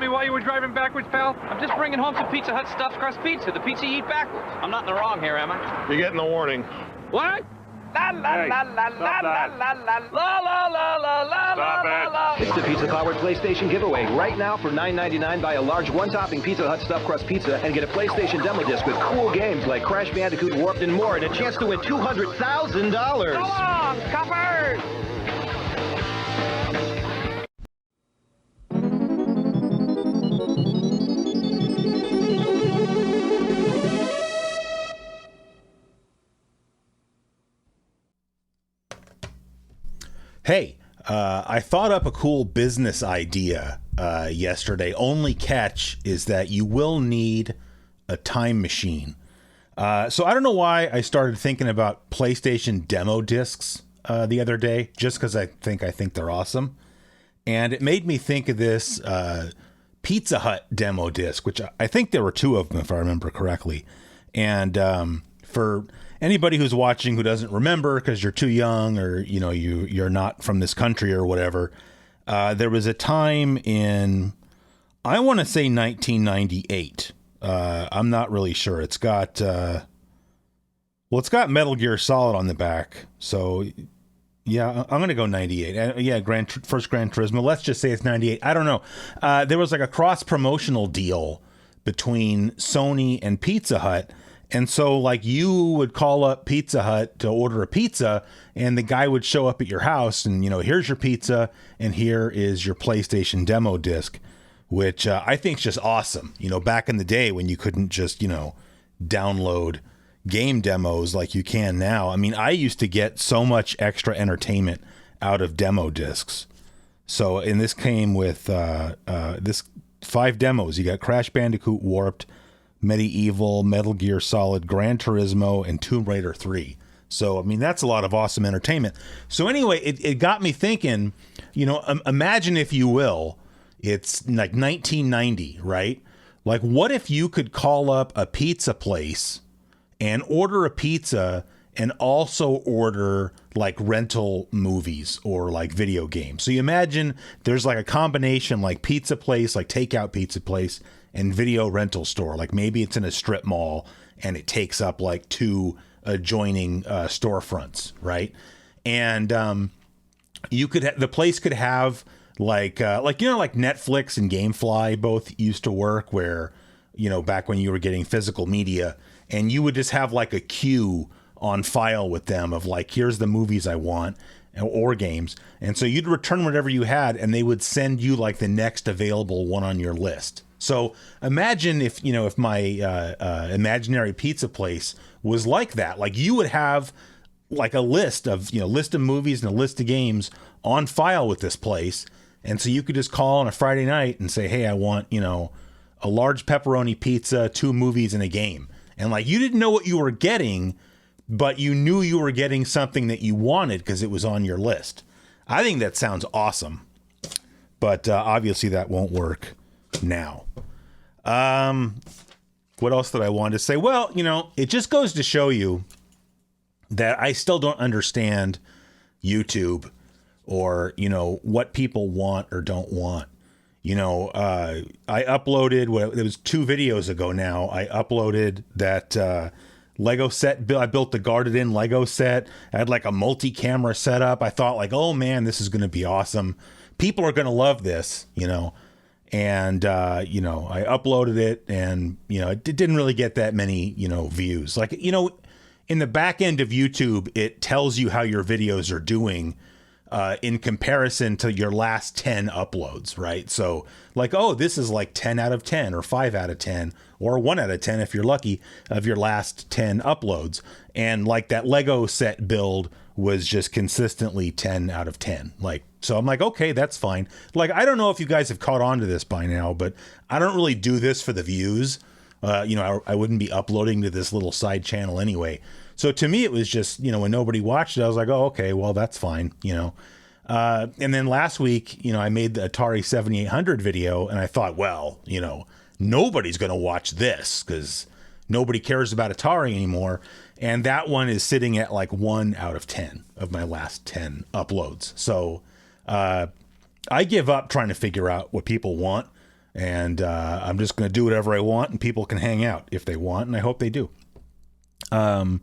me why you were driving backwards, pal? I'm just bringing home some Pizza Hut stuffed crust pizza. The pizza you eat backwards. I'm not in the wrong here, am I? You're getting the warning. What? La la la la la la la la la la la la la la. It's the Pizza Powered PlayStation giveaway. Right now for $9.99, buy a large one-topping Pizza Hut stuffed crust pizza and get a PlayStation demo disc with cool games like Crash Bandicoot Warped and more, and a chance to win $200,000. So long, coppers! Hey, I thought up a cool business idea yesterday. Only catch is that you will need a time machine. So I don't know why I started thinking about PlayStation demo discs the other day, just because I think they're awesome. And it made me think of this Pizza Hut demo disc, which I think there were two of them, if I remember correctly. And for anybody who's watching who doesn't remember because you're too young, or you're not from this country or whatever, there was a time in, I want to say 1998. I'm not really sure. It's got it's got Metal Gear Solid on the back. So yeah, I'm gonna go 98. Yeah, first Gran Turismo. Let's just say it's 98. I don't know. There was like a cross promotional deal between Sony and Pizza Hut. And so, like, you would call up Pizza Hut to order a pizza, and the guy would show up at your house, and, here's your pizza, and here is your PlayStation demo disc, which I think is just awesome. Back in the day when you couldn't just, download game demos like you can now. I mean, I used to get so much extra entertainment out of demo discs. So, and this came with this 5 demos. You got Crash Bandicoot Warped, Medieval, Metal Gear Solid, Gran Turismo, and Tomb Raider 3. So, I mean, that's a lot of awesome entertainment. So anyway, it got me thinking, imagine, if you will, it's like 1990, right? Like, what if you could call up a pizza place and order a pizza and also order like rental movies or like video games? So you imagine there's like a combination, like pizza place, like takeout pizza place, and video rental store. Like maybe it's in a strip mall and it takes up like 2 adjoining storefronts, right? And you could the place could have like Netflix and GameFly both used to work, where back when you were getting physical media, and you would just have like a queue on file with them of like, here's the movies I want, or games. And so you'd return whatever you had, and they would send you like the next available one on your list. So imagine if my imaginary pizza place was like that. Like, you would have like a list of movies and a list of games on file with this place. And so you could just call on a Friday night and say, hey, I want, a large pepperoni pizza, 2 movies, and a game. And like, you didn't know what you were getting, but you knew you were getting something that you wanted because it was on your list. I think that sounds awesome. But obviously that won't work now. What else did I want to say? Well, it just goes to show you that I still don't understand YouTube, or, what people want or don't want. I uploaded, it was 2 videos ago now, I uploaded that Lego set. I built the guarded in Lego set. I had like a multi-camera setup. I thought like, oh man, this is going to be awesome. People are going to love this, and I uploaded it, and it didn't really get that many views. Like, in the back end of YouTube, it tells you how your videos are doing in comparison to your last 10 uploads, right? So like, oh, this is like 10 out of 10 or 5 out of 10 or 1 out of 10 if you're lucky, of your last 10 uploads. And like that Lego set build was just consistently 10 out of 10. Like, so I'm like, okay, that's fine. Like, I don't know if you guys have caught on to this by now, but I don't really do this for the views. I wouldn't be uploading to this little side channel anyway. So to me, it was just, when nobody watched it, I was like, oh, okay, well, that's fine, And then last week, I made the Atari 7800 video, and I thought, well, nobody's going to watch this because nobody cares about Atari anymore. And that one is sitting at like 1 out of 10 of my last 10 uploads. So I give up trying to figure out what people want. And I'm just going to do whatever I want, and people can hang out if they want, and I hope they do. The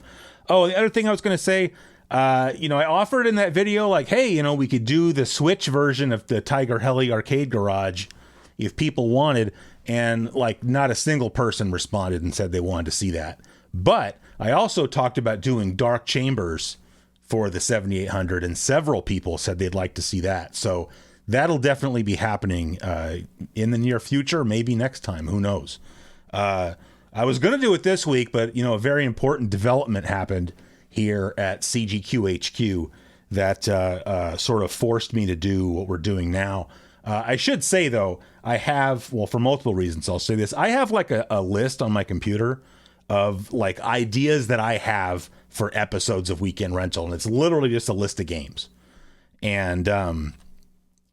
other thing I was going to say, I offered in that video, like, hey, we could do the Switch version of the Tiger Heli Arcade Garage if people wanted, and like not a single person responded and said they wanted to see that. But I also talked about doing Dark Chambers for the 7800, and several people said they'd like to see that. So that'll definitely be happening in the near future, maybe next time, who knows. I was going to do it this week, but a very important development happened here at CGQ HQ that sort of forced me to do what we're doing now. I should say, though, I have, well, for multiple reasons, I'll say this. I have like a list on my computer of like ideas that I have for episodes of Weekend Rental, and it's literally just a list of games. And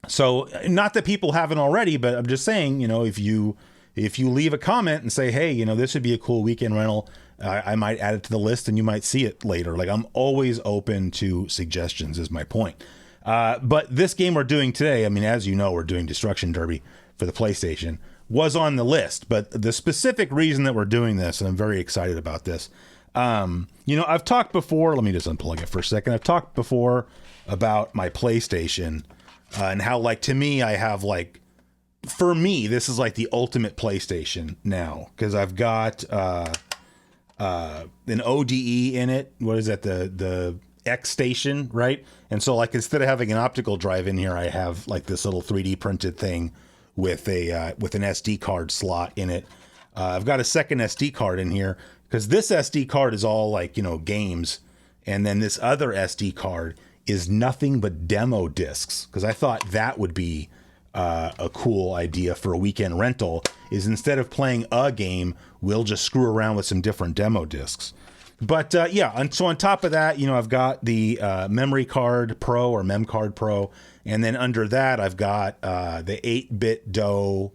so not that people haven't already, but I'm just saying, if you leave a comment and say, hey, this would be a cool Weekend Rental, I might add it to the list and you might see it later. Like, I'm always open to suggestions is my point. But this game we're doing today, I mean, as you know, we're doing Destruction Derby for the PlayStation, was on the list. But the specific reason that we're doing this, and I'm very excited about this, I've talked before, let me just unplug it for a second. I've talked before about my PlayStation and how, like, to me, I have, like, for me, this is like the ultimate PlayStation now, because I've got an ODE in it. What is that? The X Station, right? And so, like, instead of having an optical drive in here, I have like this little 3D printed thing with an SD card slot in it. I've got a second SD card in here because this SD card is all like, games, and then this other SD card is nothing but demo discs, because I thought that would be a cool idea for a Weekend Rental, is instead of playing a game, we'll just screw around with some different demo discs. But and so on top of that, I've got the Memory Card Pro or Mem Card Pro, and then under that I've got the 8-bit Do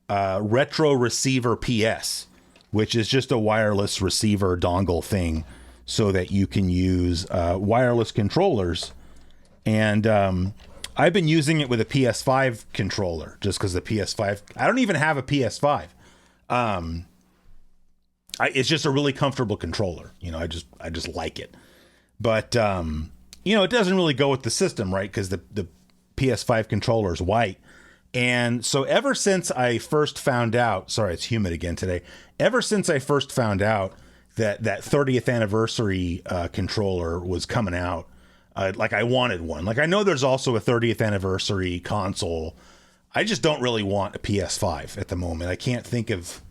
Retro Receiver PS, which is just a wireless receiver dongle thing so that you can use wireless controllers. And I've been using it with a PS5 controller just because the PS5, I don't even have a PS5. It's just a really comfortable controller. I just like it. But, it doesn't really go with the system, right? Because the PS5 controller is white. And so ever since I first found out, sorry, it's humid again today. Ever since I first found out that 30th anniversary controller was coming out, I wanted one. Like, I know there's also a 30th anniversary console. I just don't really want a PS5 at the moment. I can't think of,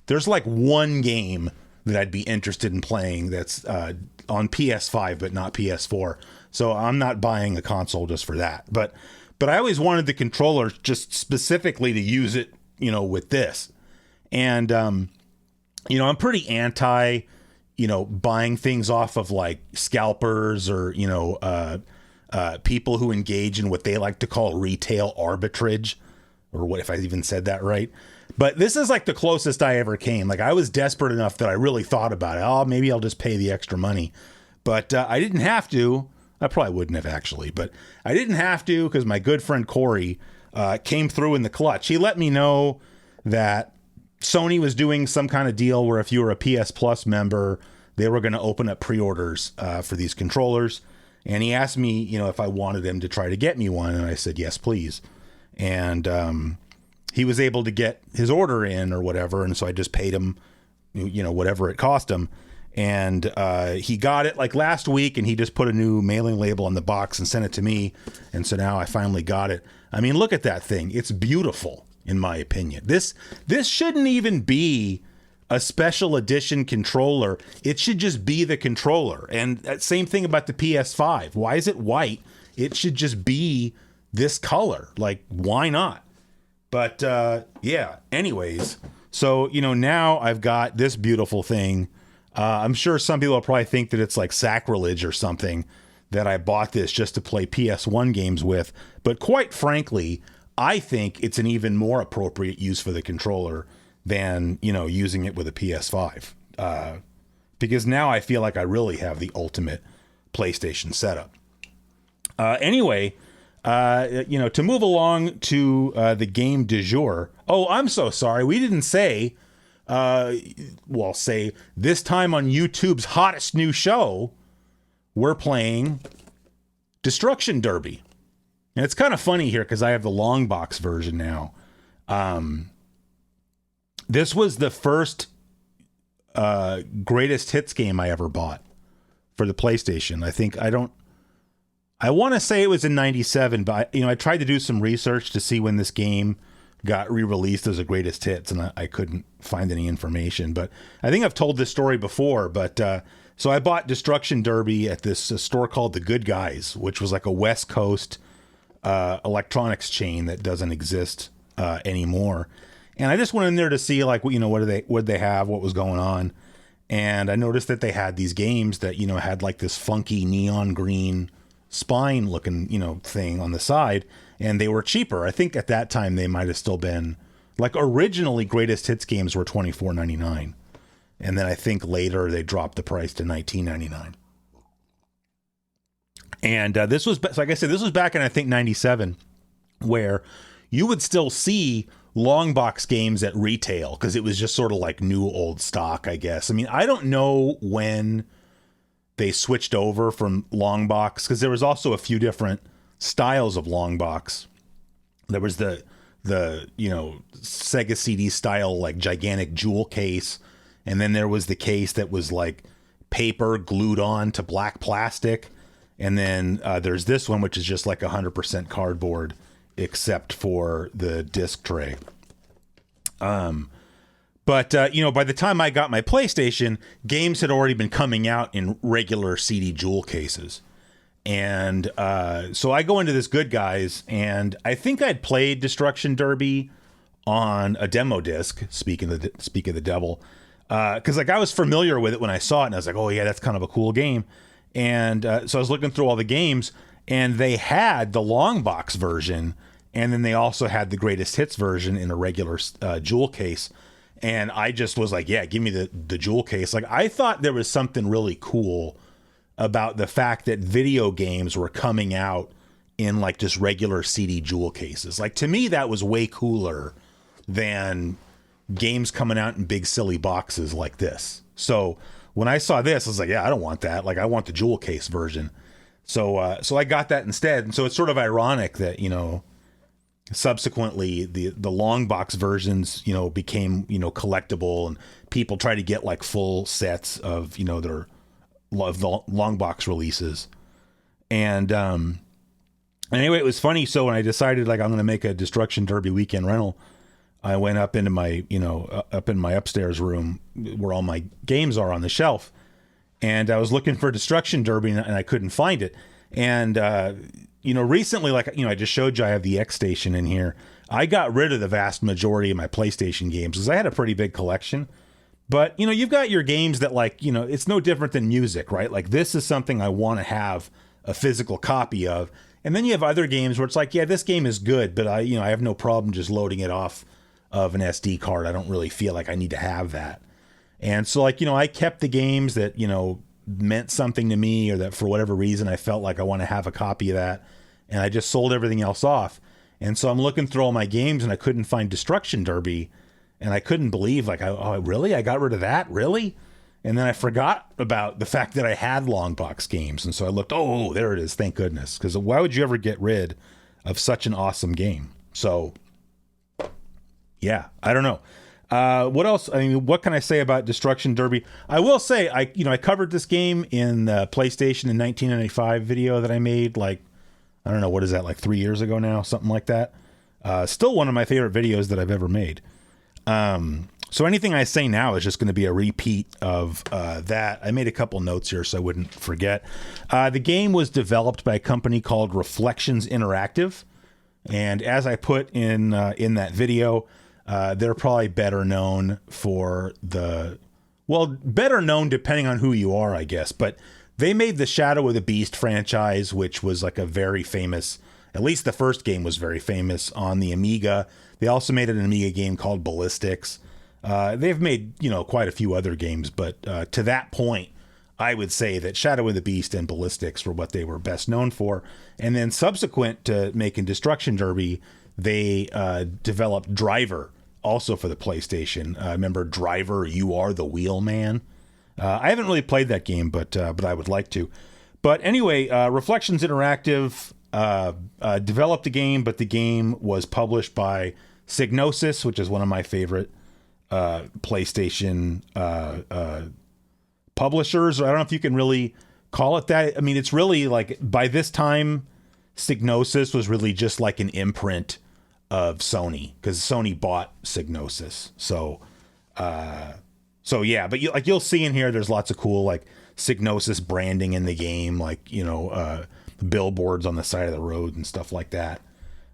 there's like one game that I'd be interested in playing that's on PS5 but not PS4. So I'm not buying a console just for that. But I always wanted the controller just specifically to use it, with this. And I'm pretty anti, buying things off of like scalpers or, people who engage in what they like to call retail arbitrage, or what, if I even said that right. But this is like the closest I ever came. Like, I was desperate enough that I really thought about it. Oh, maybe I'll just pay the extra money. But I didn't have to. I probably wouldn't have actually, but I didn't have to because my good friend Corey came through in the clutch. He let me know that Sony was doing some kind of deal where if you were a PS Plus member, they were going to open up pre-orders for these controllers. And he asked me, if I wanted him to try to get me one. And I said, yes, please. And he was able to get his order in or whatever. And so I just paid him, whatever it cost him. And he got it like last week, and he just put a new mailing label on the box and sent it to me. And so now I finally got it. I mean, look at that thing. It's beautiful, in my opinion. This shouldn't even be a special edition controller. It should just be the controller. And same thing about the PS5. Why is it white? It should just be this color. Like, why not? But anyways. So, now I've got this beautiful thing. I'm sure some people will probably think that it's like sacrilege or something that I bought this just to play PS1 games with. But quite frankly, I think it's an even more appropriate use for the controller than, using it with a PS5. Because now I feel like I really have the ultimate PlayStation setup. Anyway, To move along to the game du jour. Oh, I'm so sorry. We didn't say, say this time on YouTube's hottest new show, we're playing Destruction Derby. And it's kind of funny here because I have the long box version now. This was the first greatest hits game I ever bought for the PlayStation. I want to say it was in 97, but I tried to do some research to see when this game got re-released as a greatest hits, and I couldn't find any information. But I think I've told this story before, but so I bought Destruction Derby at this store called The Good Guys, which was like a West Coast electronics chain that doesn't exist anymore. And I just went in there to see what did they have, what was going on. And I noticed that they had these games that, had like this funky neon green spine looking, thing on the side, and they were cheaper. I think at that time they might have still been originally greatest hits games were $24.99. And then I think later they dropped the price to $19.99. And this was, like I said, this was back in, I think, 97, where you would still see long box games at retail because it was just sort of like new old stock, I guess. I mean, I don't know when they switched over from long box, because there was also a few different styles of long box. There was the Sega CD style, gigantic jewel case. And then there was the case that was like paper glued on to black plastic. And then there's this one, which is just like 100% cardboard, except for the disc tray. But by the time I got my PlayStation, games had already been coming out in regular CD jewel cases. And so I go into this Good Guys, and I think I'd played Destruction Derby on a demo disc, speak of the devil, because I was familiar with it when I saw it, and I was like, oh yeah, that's kind of a cool game. And so I was looking through all the games, and they had the long box version, and then they also had the greatest hits version in a regular jewel case. And I just was like, yeah, give me the jewel case. I thought there was something really cool about the fact that video games were coming out in just regular CD jewel cases. To me, that was way cooler than games coming out in big silly boxes like this. So when I saw this, I was like, yeah, I don't want that. I want the jewel case version. So I got that instead. And so it's sort of ironic that, subsequently the long box versions, became, collectible, and people try to get full sets of, their the long box releases. And anyway, it was funny. So when I decided I'm going to make a Destruction Derby weekend rental, I went up into my, up in my upstairs room where all my games are on the shelf. And I was looking for Destruction Derby, and I couldn't find it. And, recently, I just showed you, I have the X Station in here. I got rid of the vast majority of my PlayStation games because I had a pretty big collection. But, you've got your games that it's no different than music, right? This is something I want to have a physical copy of. And then you have other games where it's yeah, this game is good, but I have no problem just loading it off of an SD card. I don't really feel like I need to have that. And so I kept the games that, meant something to me, or that for whatever reason I felt like I want to have a copy of that, and I just sold everything else off. And so I'm looking through all my games, and I couldn't find Destruction Derby, and I couldn't believe really, I got rid of that, really? And then I forgot about the fact that I had long box games, and so I looked, oh, there it is, thank goodness, because why would you ever get rid of such an awesome game? So yeah, I don't know. What else? I mean, what can I say about Destruction Derby? I will say, I covered this game in the PlayStation in 1995 video that I made, I don't know, what is that, 3 years ago now? Something like that. Still one of my favorite videos that I've ever made. So anything I say now is just going to be a repeat of that. I made a couple notes here so I wouldn't forget. The game was developed by a company called Reflections Interactive. And as I put in that video, they're probably better known for better known depending on who you are, I guess. But they made the Shadow of the Beast franchise, which was a very famous, at least the first game was very famous on the Amiga. They also made an Amiga game called Ballistics. They've made, quite a few other games, but to that point, I would say that Shadow of the Beast and Ballistics were what they were best known for. And then subsequent to making Destruction Derby, they developed Driver, also for the PlayStation. Remember Driver, You Are the Wheel Man? I haven't really played that game, but I would like to. But anyway, Reflections Interactive developed the game, but the game was published by Psygnosis, which is one of my favorite PlayStation publishers. I don't know if you can really call it that. I mean, it's really like, by this time, Psygnosis was really just like an imprint of Sony, because Sony bought Psygnosis. So yeah, but you'll see in here, there's lots of cool like Psygnosis branding in the game, like, you know, billboards on the side of the road and stuff like that.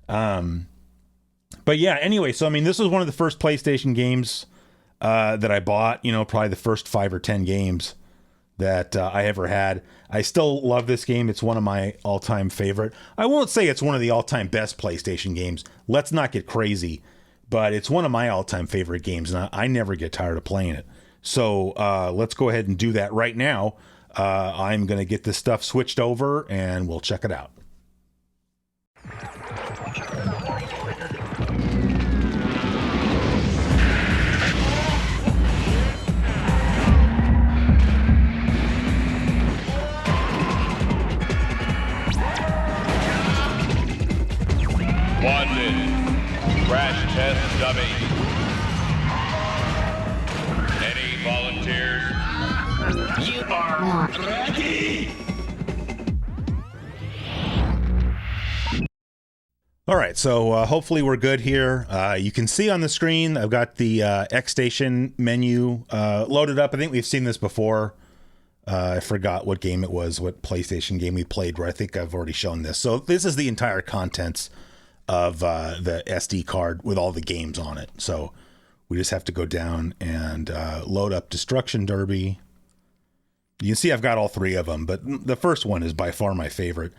But yeah, anyway, so I mean, this was one of the first PlayStation games that I bought, you know, probably the first 5 or 10 games that I ever had. I still love this game. It's one of my all-time favorite. I won't say it's one of the all-time best PlayStation games. Let's not get crazy. But it's one of my all-time favorite games, and I never get tired of playing it. So let's go ahead and do that right now. I'm going to get this stuff switched over, and we'll check it out. Crash test dummy. Any volunteers? You are ready. All right, so hopefully we're good here. You can see on the screen, I've got the X-Station menu loaded up. I think we've seen this before. I forgot what game it was, what PlayStation game we played, where I think I've already shown this. So this is the entire contents of the SD card with all the games on it. So we just have to go down and load up Destruction Derby. You can see I've got all 3 of them, but the first one is by far my favorite.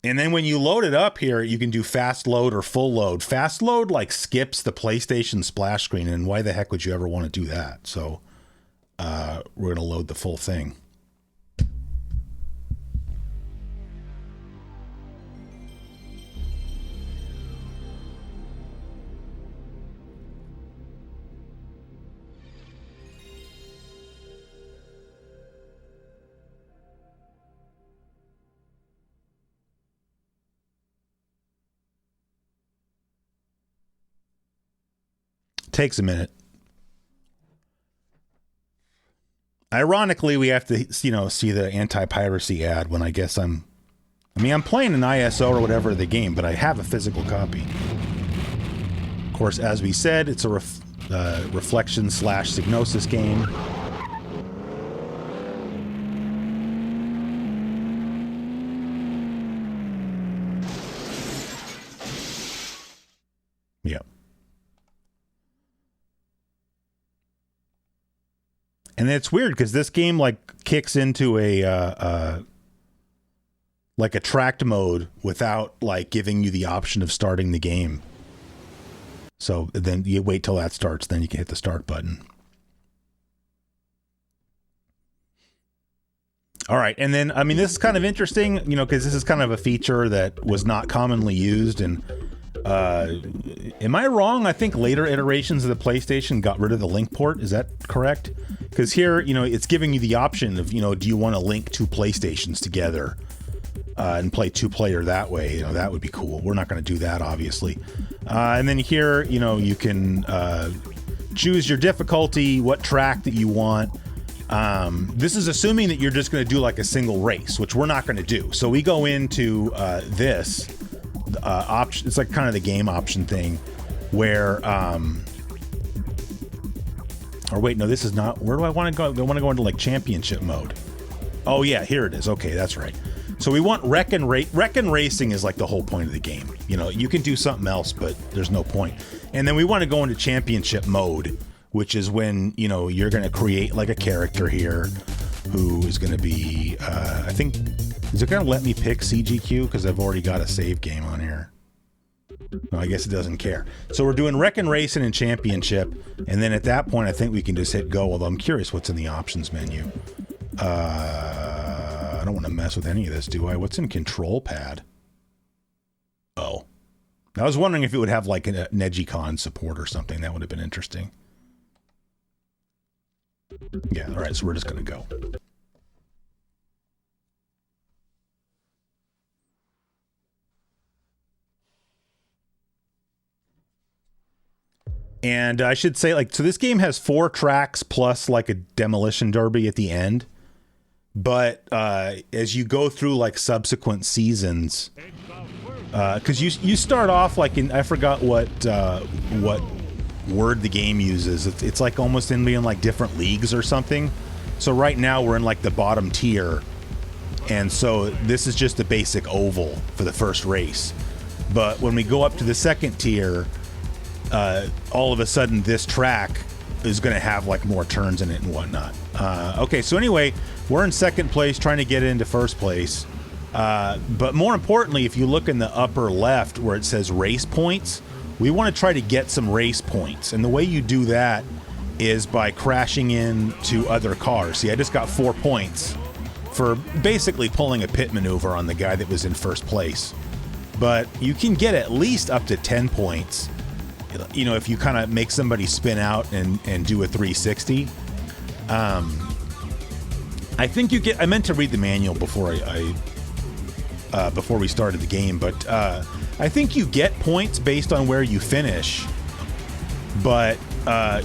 And then when you load it up here, you can do fast load or full load. Fast load like skips the PlayStation splash screen, and why the heck would you ever want to do that? So we're going to load the full thing. Takes a minute. Ironically, we have to, you know, see the anti-piracy ad when I guess I'm playing an ISO or whatever of the game, but I have a physical copy. Of course, as we said, it's a reflection/Psygnosis game. Yep. And it's weird because this game like kicks into a like a tracked mode without like giving you the option of starting the game. So then you wait till that starts, then you can hit the start button. All right, and then I mean this is kind of interesting, you know, because this is kind of a feature that was not commonly used. And am I wrong? I think later iterations of the PlayStation got rid of the link port. Is that correct? Because here, you know, it's giving you the option of, you know, do you want to link 2 PlayStations together and play 2-player that way? You know, that would be cool. We're not going to do that, obviously. And then here, you know, you can choose your difficulty, what track that you want. This is assuming that you're just going to do like a single race, which we're not going to do. So we go into this option. It's like kind of the game option thing where, or wait, no, this is not. Where do I want to go? I want to go into like championship mode. Oh yeah, here it is. Okay, that's right. So we want wreck and racing is like the whole point of the game. You know, you can do something else, but there's no point. And then we want to go into championship mode, which is when, you know, you're going to create like a character here who is going to be, I think, is it going to let me pick CGQ? Because I've already got a save game on here. No, I guess it doesn't care. So we're doing wreck and racing and championship. And then at that point, I think we can just hit go. Although I'm curious what's in the options menu. I don't want to mess with any of this, do I? What's in control pad? Oh. I was wondering if it would have like an Negicon support or something. That would have been interesting. Yeah, all right, so we're just going to go. And I should say, like, so this game has 4 tracks plus like a demolition derby at the end. But as you go through like subsequent seasons, because you start off like in, I forgot what word the game uses. It's like almost in being like different leagues or something. So right now we're in like the bottom tier, and so this is just a basic oval for the first race. But when we go up to the second tier, all of a sudden this track is going to have like more turns in it and whatnot. Okay, so anyway, we're in second place trying to get into first place. But more importantly, if you look in the upper left where it says race points, we want to try to get some race points. And the way you do that is by crashing into other cars. See, I just got 4 points for basically pulling a pit maneuver on the guy that was in first place. But you can get at least up to 10 points, you know, if you kind of make somebody spin out and do a 360. I think you get, I meant to read the manual before before we started the game, but I think you get points based on where you finish, but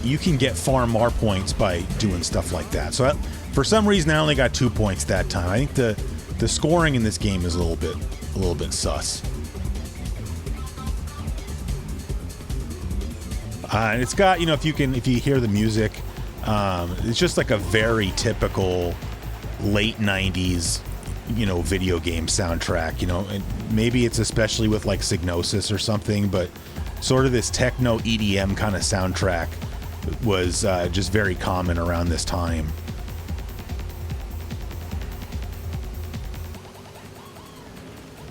you can get far more points by doing stuff like that. So for some reason I only got 2 points that time. I think the scoring in this game is a little bit sus. And it's got, you know, if you hear the music, it's just like a very typical late 90s, you know, video game soundtrack, you know, and maybe it's especially with like Psygnosis or something, but sort of this techno EDM kind of soundtrack was just very common around this time.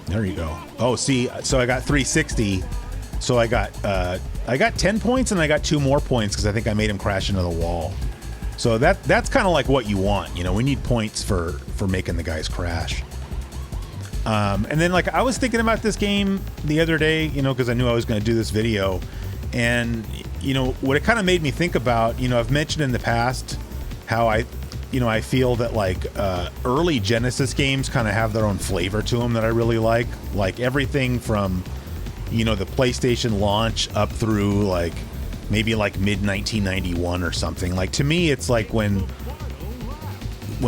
There you go. Oh, see, so I got 360. So I got 10 points and I got 2 more points because I think I made him crash into the wall. So that's kind of like what you want, you know. We need points for making the guys crash. And then like I was thinking about this game the other day, you know, because I knew I was going to do this video, and you know what it kind of made me think about. You know, I've mentioned in the past how I feel that like early Genesis games kind of have their own flavor to them that I really like everything from, you know, the PlayStation launch up through like maybe like mid 1991 or something. Like to me, it's like when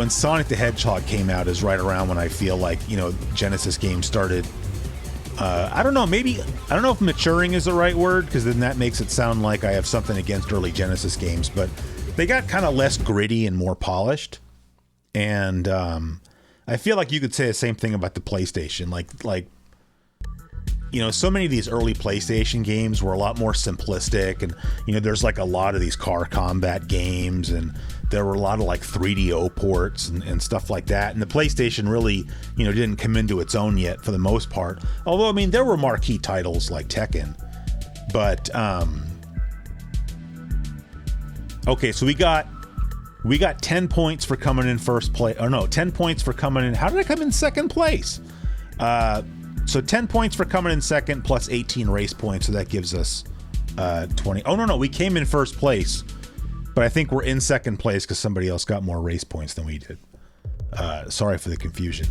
Sonic the Hedgehog came out is right around when I feel like, you know, Genesis games started. I don't know if maturing is the right word, because then that makes it sound like I have something against early Genesis games, but they got kind of less gritty and more polished. And I feel like you could say the same thing about the PlayStation. Like you know, so many of these early PlayStation games were a lot more simplistic, and you know, there's like a lot of these car combat games, and there were a lot of like 3DO ports and stuff like that. And the PlayStation really, you know, didn't come into its own yet for the most part. Although, I mean, there were marquee titles like Tekken. But okay, so we got 10 points for coming in first place. Oh no, 10 points for coming in. How did I come in second place? So 10 points for coming in second plus 18 race points. So that gives us 20. Oh, no, we came in first place, but I think we're in second place because somebody else got more race points than we did. Sorry for the confusion.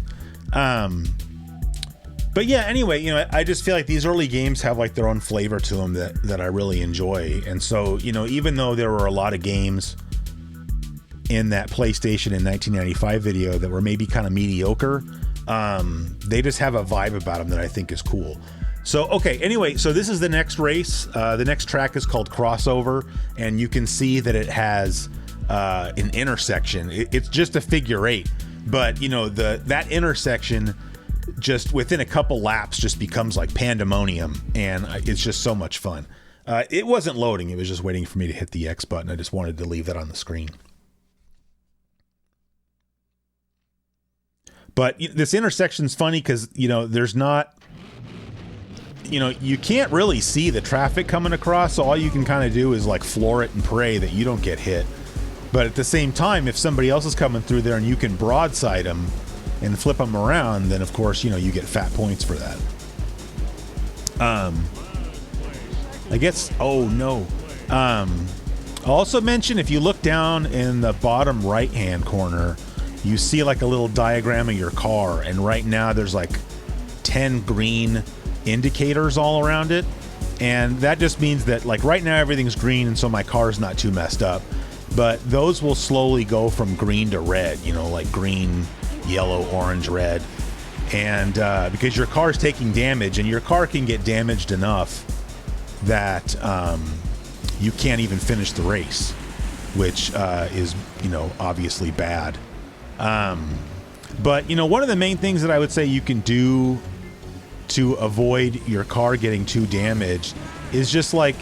But yeah, anyway, you know, I just feel like these early games have like their own flavor to them that I really enjoy. And so, you know, even though there were a lot of games in that PlayStation in 1995 video that were maybe kind of mediocre, they just have a vibe about them that I think is cool. So, okay, anyway, so this is the next race. The next track is called Crossover, and you can see that it has an intersection. It's just a figure 8, but you know, that intersection just within a couple laps just becomes like pandemonium, and it's just so much fun. It wasn't loading, it was just waiting for me to hit the X button. I just wanted to leave that on the screen. But this intersection's funny because, you know, there's not, you know, you can't really see the traffic coming across, so all you can kind of do is like floor it and pray that you don't get hit. But at the same time, if somebody else is coming through there and you can broadside them and flip them around, then of course, you know, you get fat points for that. I guess, oh no. I'll also mention, if you look down in the bottom right-hand corner, you see like a little diagram of your car, and right now there's like 10 green indicators all around it. And that just means that, like, right now everything's green, and so my car's not too messed up. But those will slowly go from green to red, you know, like green, yellow, orange, red. And because your car's taking damage, and your car can get damaged enough that you can't even finish the race, which is, you know, obviously bad. But, you know, one of the main things that I would say you can do to avoid your car getting too damaged is just like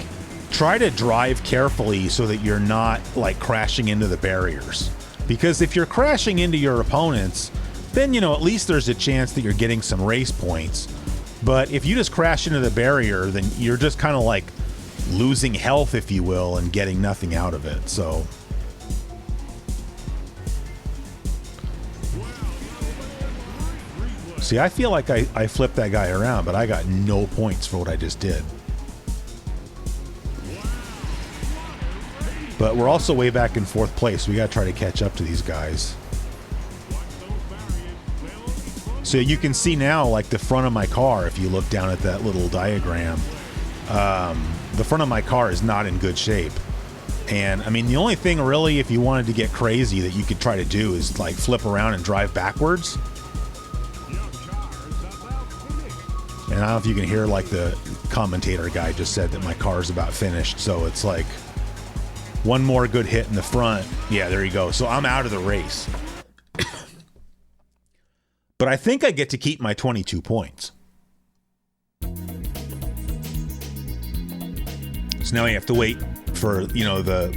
try to drive carefully so that you're not like crashing into the barriers. Because if you're crashing into your opponents, then, you know, at least there's a chance that you're getting some race points. But if you just crash into the barrier, then you're just kind of like losing health, if you will, and getting nothing out of it. So see, I feel like I flipped that guy around, but I got no points for what I just did. But we're also way back in 4th place. We got to try to catch up to these guys. So you can see now, like, the front of my car, if you look down at that little diagram, the front of my car is not in good shape. And, I mean, the only thing really, if you wanted to get crazy, that you could try to do is, like, flip around and drive backwards. And I don't know if you can hear, like, the commentator guy just said that my car's about finished. So it's like one more good hit in the front. Yeah, there you go. So I'm out of the race. But I think I get to keep my 22 points. So now you have to wait for, you know, the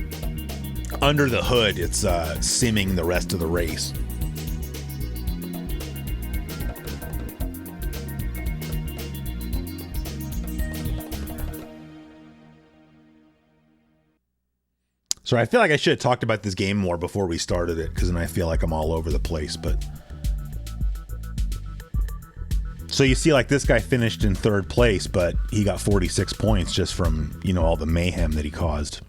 under the hood. It's simming the rest of the race. So I feel like I should have talked about this game more before we started it, because then I feel like I'm all over the place. But so you see, like, this guy finished in 3rd place, but he got 46 points just from, you know, all the mayhem that he caused.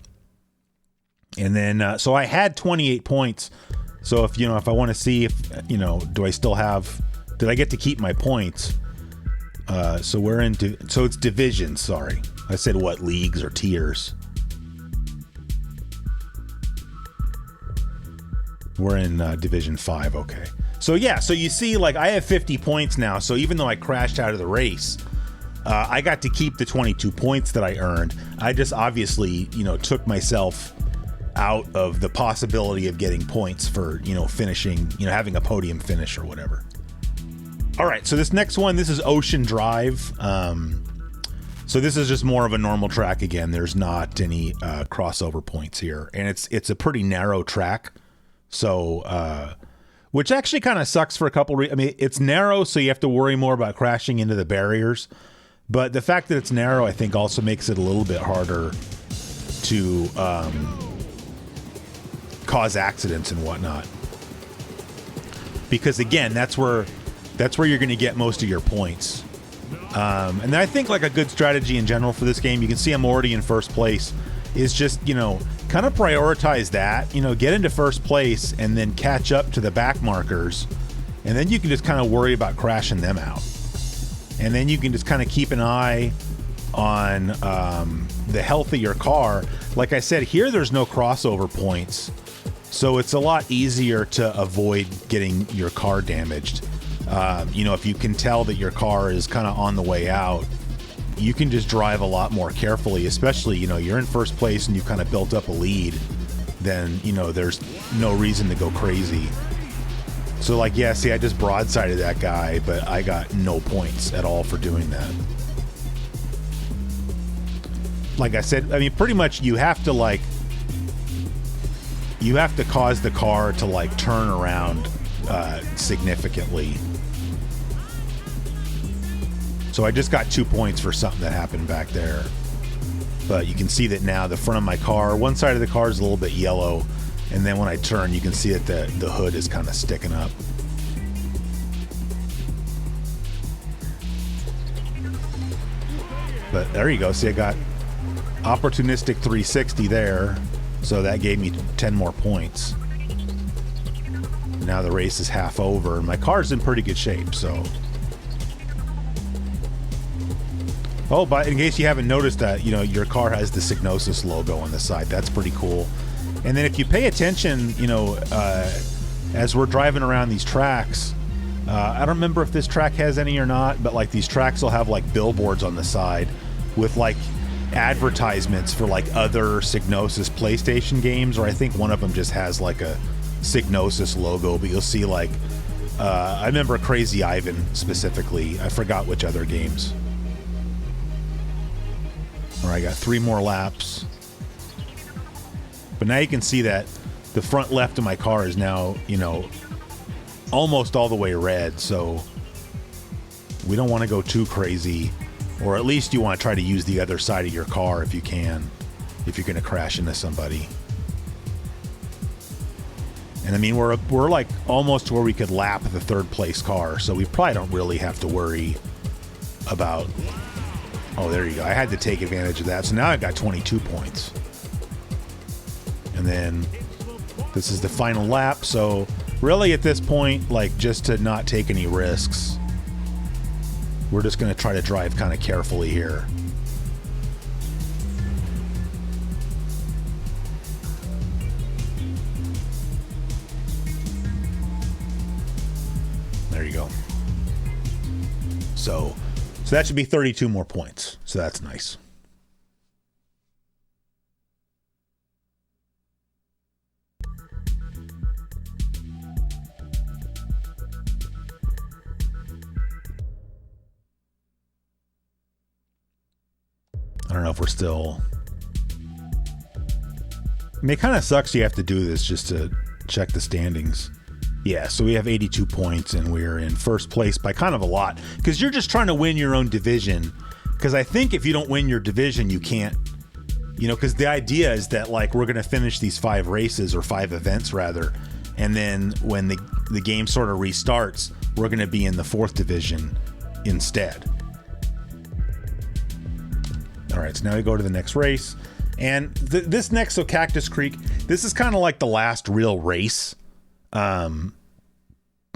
And then so I had 28 points. So if, you know, if I want to see if, you know, do I still have, did I get to keep my points? So we're into, so it's divisions. Sorry, I said what, leagues or tiers. We're in Division 5, okay. So yeah, so you see, like, I have 50 points now, so even though I crashed out of the race, I got to keep the 22 points that I earned. I just obviously, you know, took myself out of the possibility of getting points for, you know, finishing, you know, having a podium finish or whatever. All right, so this next one, this is Ocean Drive. So this is just more of a normal track again. There's not any crossover points here, and it's a pretty narrow track. So, which actually kind of sucks for a couple reasons. I mean, it's narrow, so you have to worry more about crashing into the barriers. But the fact that it's narrow, I think, also makes it a little bit harder to cause accidents and whatnot. Because again, that's where you're going to get most of your points. And I think, like, a good strategy in general for this game, you can see I'm already in 1st place, is just, you know, kind of prioritize that, you know, get into 1st place and then catch up to the back markers. And then you can just kind of worry about crashing them out. And then you can just kind of keep an eye on the health of your car. Like I said, here there's no crossover points. So it's a lot easier to avoid getting your car damaged. You know, if you can tell that your car is kind of on the way out, you can just drive a lot more carefully, especially, you know, you're in 1st place and you've kind of built up a lead, then, you know, there's no reason to go crazy. So, like, yeah, see, I just broadsided that guy, but I got no points at all for doing that. Like I said, I mean, pretty much you have to cause the car to, like, turn around significantly. So I just got 2 points for something that happened back there. But you can see that now the front of my car, one side of the car is a little bit yellow. And then when I turn, you can see that the hood is kind of sticking up. But there you go. See, I got opportunistic 360 there. So that gave me 10 more points. Now the race is half over. My car's in pretty good shape, so. Oh, but in case you haven't noticed that, you know, your car has the Psygnosis logo on the side. That's pretty cool. And then if you pay attention, you know, as we're driving around these tracks, I don't remember if this track has any or not, but like these tracks will have like billboards on the side with like advertisements for like other Psygnosis PlayStation games, or I think one of them just has like a Psygnosis logo, but you'll see like, I remember Crazy Ivan specifically. I forgot which other games. All right, I got 3 more laps. But now you can see that the front left of my car is now, you know, almost all the way red, so we don't want to go too crazy, or at least you want to try to use the other side of your car if you can, if you're going to crash into somebody. And I mean, we're like almost to where we could lap the 3rd place car, so we probably don't really have to worry about... Oh, there you go. I had to take advantage of that, so now I got 22 points. And then this is the final lap, so really at this point, like, just to not take any risks, we're just going to try to drive kind of carefully here. There you go. So that should be 32 more points. So that's nice. I don't know if we're still... I mean, it kind of sucks you have to do this just to check the standings. Yeah, so we have 82 points, and we're in 1st place by kind of a lot. Because you're just trying to win your own division. Because I think if you don't win your division, you can't... You know, because the idea is that, like, we're going to finish these 5 races, or 5 events, rather. And then when the game sort of restarts, we're going to be in the 4th division instead. All right, so now we go to the next race. And this next, so Cactus Creek, this is kind of like the last real race.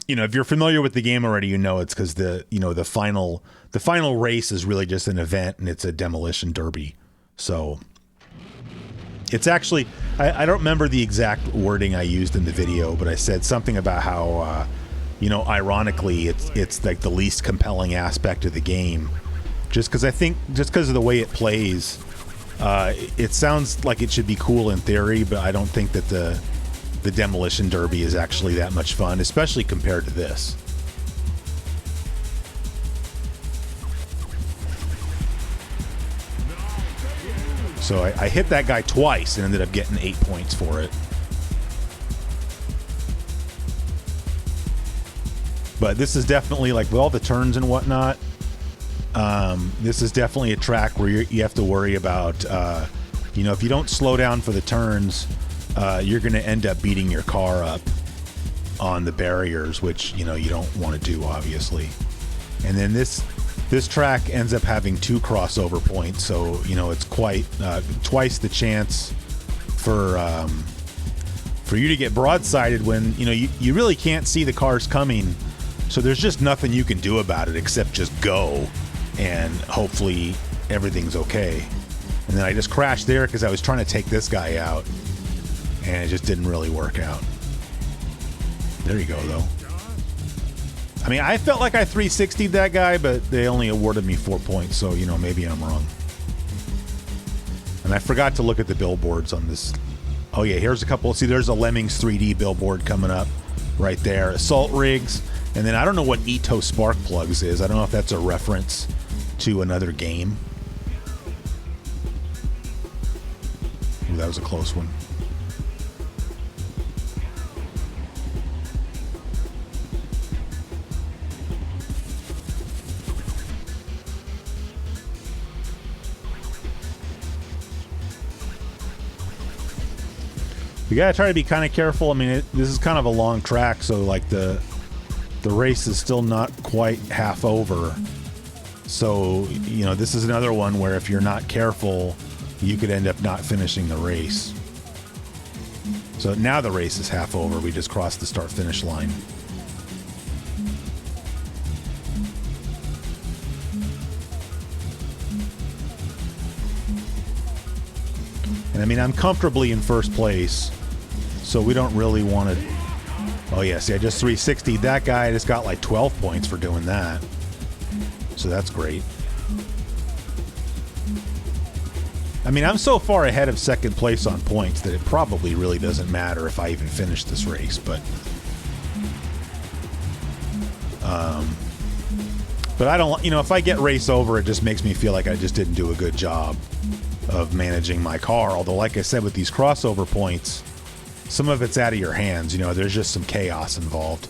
You know, if you're familiar with the game already, you know it's because the final race is really just an event, and it's a demolition derby. So it's actually, I don't remember the exact wording I used in the video, but I said something about how, you know, ironically, it's like the least compelling aspect of the game. Just because I think, just because of the way it plays, it sounds like it should be cool in theory, but I don't think that the demolition derby is actually that much fun, especially compared to this. So I hit that guy twice and ended up getting 8 points for it. But this is definitely, like, with all the turns and whatnot, this is definitely a track where you have to worry about, you know, if you don't slow down for the turns, you're going to end up beating your car up on the barriers, which, you know, you don't want to do, obviously. And then this track ends up having 2 crossover points, so, you know, it's quite twice the chance for you to get broadsided when, you know, you really can't see the cars coming, so there's just nothing you can do about it except just go, and hopefully everything's okay. And then I just crashed there because I was trying to take this guy out, and it just didn't really work out. There you go, though. I mean, I felt like I 360'd that guy, but they only awarded me 4 points, so, you know, maybe I'm wrong. And I forgot to look at the billboards on this. Oh, yeah, here's a couple. See, there's a Lemmings 3D billboard coming up right there. Assault rigs. And then I don't know what Ito Spark Plugs is. I don't know if that's a reference to another game. Ooh, that was a close one. You gotta try to be kind of careful. I mean, this is kind of a long track, so like the race is still not quite half over. So, you know, this is another one where if you're not careful, you could end up not finishing the race. So now the race is half over. We just crossed the start-finish line. And I mean, I'm comfortably in first place, so we don't really want to... Oh yeah, see, I just 360'd that guy. I just got like 12 points for doing that. So that's great. I mean, I'm so far ahead of second place on points that it probably really doesn't matter if I even finish this race, but I don't, you know, if I get race over, it just makes me feel like I just didn't do a good job of managing my car. Although, like I said, with these crossover points, some of it's out of your hands. You know, there's just some chaos involved.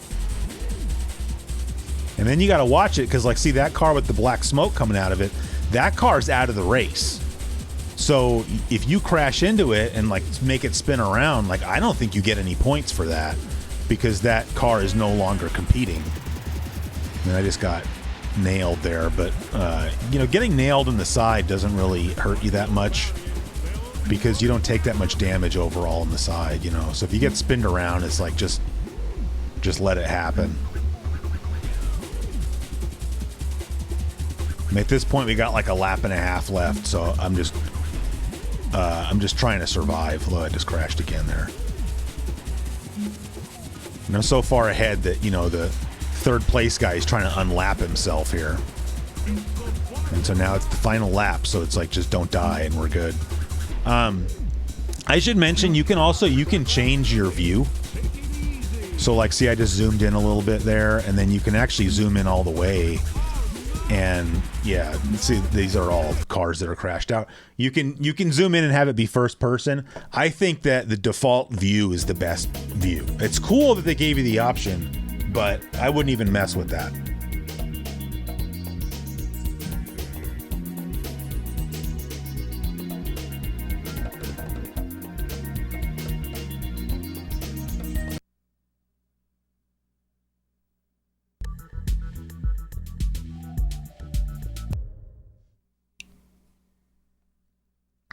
And then you got to watch it because, like, see that car with the black smoke coming out of it? That car's out of the race. So if you crash into it and, like, make it spin around, like, I don't think you get any points for that because that car is no longer competing. And I just got nailed there. But, you know, getting nailed in the side doesn't really hurt you that much because you don't take that much damage overall on the side, you know. So if you get spinned around, it's like just let it happen. I mean, at this point, we got like a lap and a half left, so I'm just trying to survive. Although I just crashed again there. And I'm so far ahead that, you know, the third place guy is trying to unlap himself here. And so now it's the final lap, so it's like just don't die and we're good. I should mention you can change your view. So like, see, I just zoomed in a little bit there, and then you can actually zoom in all the way. And yeah, see, these are all the cars that are crashed out. You can zoom in and have it be first person. I think that the default view is the best view. It's cool that they gave you the option, but I wouldn't even mess with that.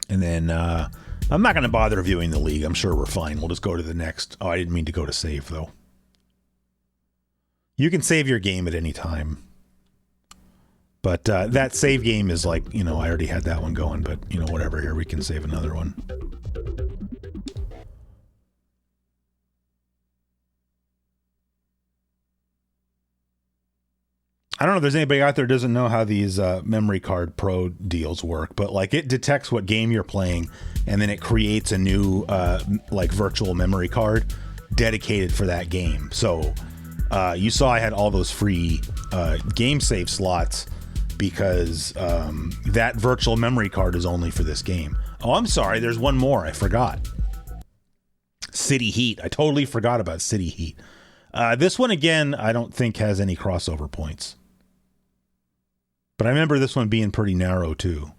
And then I'm not going to bother viewing the league. I'm sure we're fine. We'll just go to the next. Oh, I didn't mean to go to save, though. You can save your game at any time. But that save game is like, you know, I already had that one going. But, you know, whatever. Here, we can save another one. I don't know if there's anybody out there who doesn't know how these memory card pro deals work, but like it detects what game you're playing and then it creates a new like virtual memory card dedicated for that game. So you saw I had all those free game save slots because that virtual memory card is only for this game. Oh, I'm sorry. There's one more. I forgot. City Heat. I totally forgot about City Heat. This one, again, I don't think has any crossover points. But I remember this one being pretty narrow, too.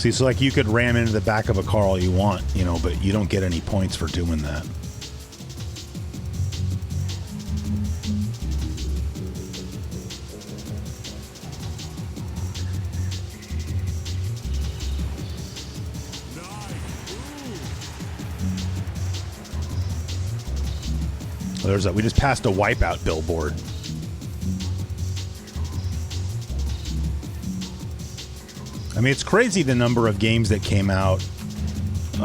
See, so like you could ram into the back of a car all you want, you know, but you don't get any points for doing that. There's that. We just passed a Wipeout billboard. I mean, it's crazy the number of games that came out,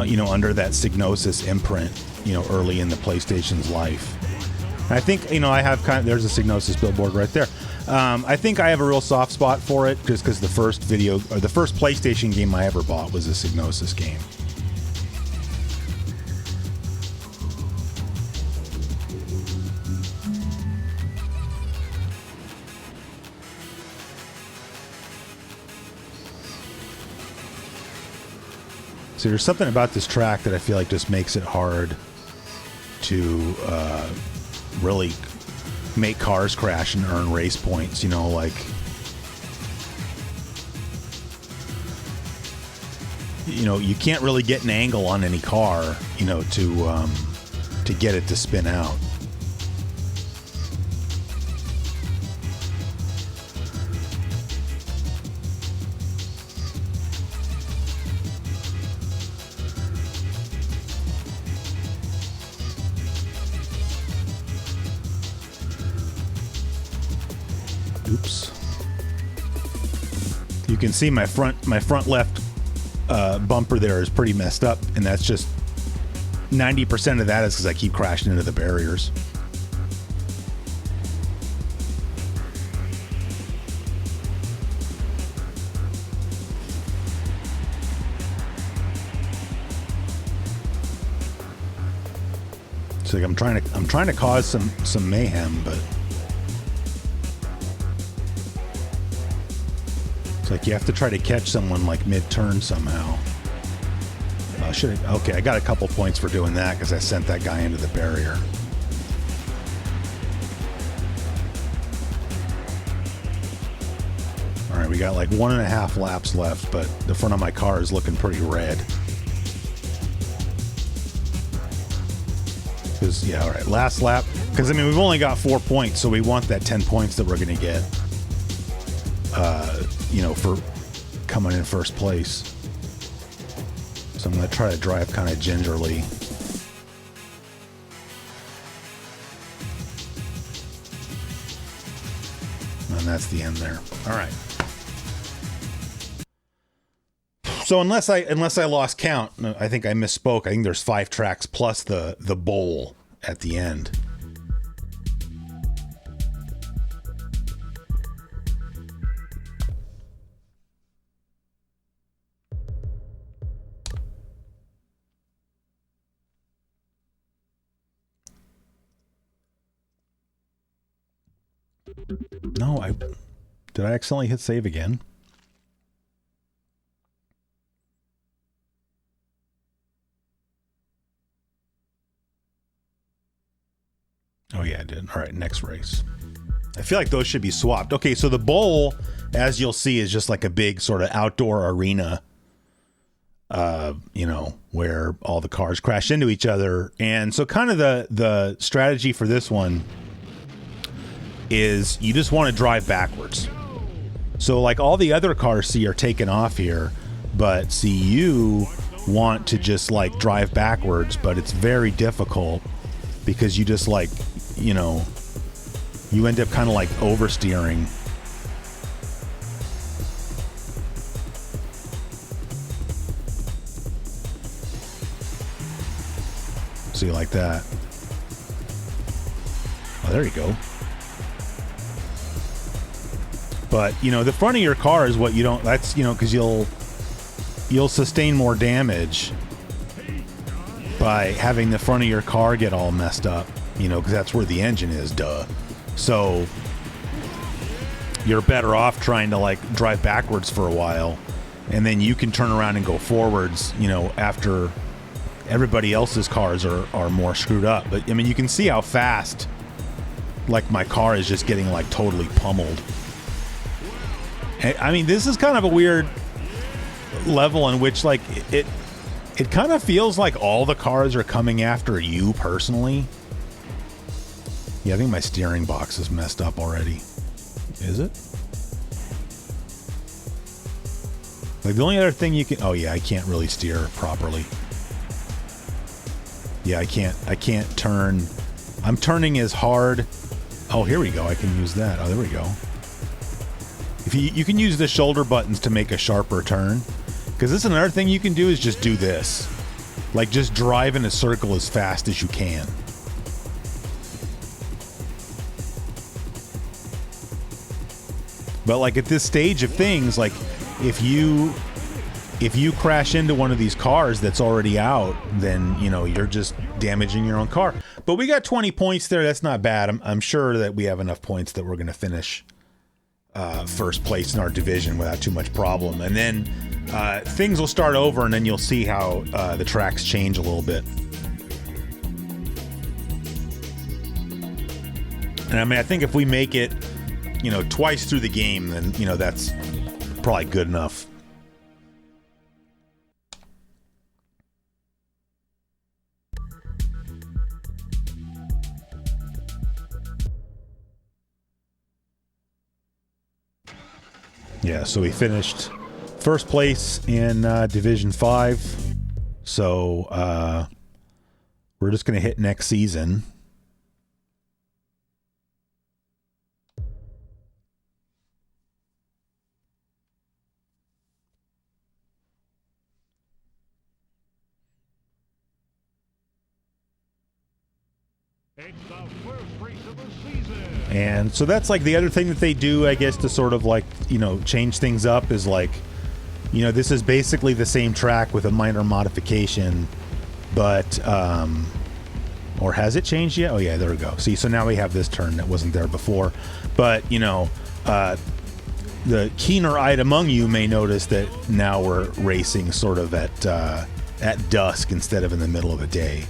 you know, under that Psygnosis imprint, you know, early in the PlayStation's life. And I think, you know, I have kind of, there's a Psygnosis billboard right there. I think I have a real soft spot for it just because the first PlayStation game I ever bought was a Psygnosis game. So there's something about this track that I feel like just makes it hard to really make cars crash and earn race points, you know, like, you know, you can't really get an angle on any car, you know, to get it to spin out. Oops. You can see my front left bumper there is pretty messed up, and that's just 90% of that is because I keep crashing into the barriers. It's like I'm trying to cause some mayhem, but it's like you have to try to catch someone like mid-turn somehow. Okay, I got a couple points for doing that because I sent that guy into the barrier. All right, we got like 1.5 laps left, but the front of my car is looking pretty red. Because, yeah, all right, last lap. Because, I mean, we've only got 4 points, so we want that 10 points that we're going to get, you know, for coming in first place. So I'm going to try to drive kind of gingerly. And that's the end there. All right. So unless I lost count, I think I misspoke. I think there's 5 tracks plus the bowl at the end. No, did I accidentally hit save again? Oh yeah, I did. All right, next race. I feel like those should be swapped. Okay, so the bowl, as you'll see, is just like a big sort of outdoor arena, you know, where all the cars crash into each other. And so kind of the strategy for this one is you just want to drive backwards. So like all the other cars see are taking off here, but see you want to just like drive backwards, but it's very difficult because you just like, you know, you end up kind of like oversteering. See, like that. Oh, there you go. But, you know, the front of your car is what you don't, that's, you know, because you'll sustain more damage by having the front of your car get all messed up, you know, because that's where the engine is, duh. So you're better off trying to like drive backwards for a while, and then you can turn around and go forwards, you know, after everybody else's cars are more screwed up. But I mean, you can see how fast like my car is just getting like totally pummeled. I mean, this is kind of a weird level in which like it kind of feels like all the cars are coming after you personally. Yeah, I think my steering box is messed up already. Is it? Like the only other thing you can, oh yeah, I can't really steer properly. Yeah, I can't turn. I'm turning as hard. Oh, here we go. I can use that. Oh, there we go. If you can use the shoulder buttons to make a sharper turn, because this is another thing you can do is just do this, like just drive in a circle as fast as you can. But like at this stage of things, like if you crash into one of these cars that's already out, then you know you're just damaging your own car. But we got 20 points there. That's not bad. I'm sure that we have enough points that we're going to finish first place in our division without too much problem. And then things will start over, and then you'll see how the tracks change a little bit. And I mean, I think if we make it, you know, twice through the game, then, you know, that's probably good enough. Yeah, so we finished first place in Division 5. So we're just going to hit next season. It's the first race of the season. And so that's like the other thing that they do, I guess, to sort of like, you know, change things up is like, you know, this is basically the same track with a minor modification, but, or has it changed yet? Oh yeah, there we go. See, so now we have this turn that wasn't there before, but, you know, the keener-eyed among you may notice that now we're racing sort of at dusk instead of in the middle of the day.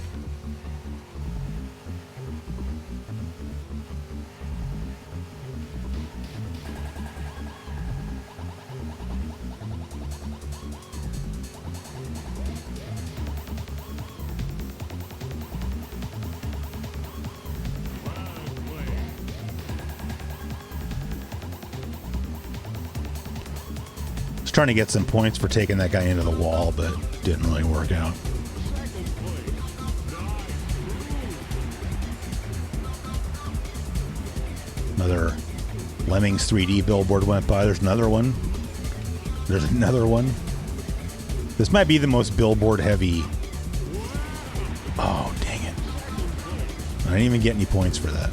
Trying to get some points for taking that guy into the wall, but didn't really work out. Another Lemmings 3D billboard went by. There's another one. There's another one. This might be the most billboard heavy. Oh, dang it. I didn't even get any points for that.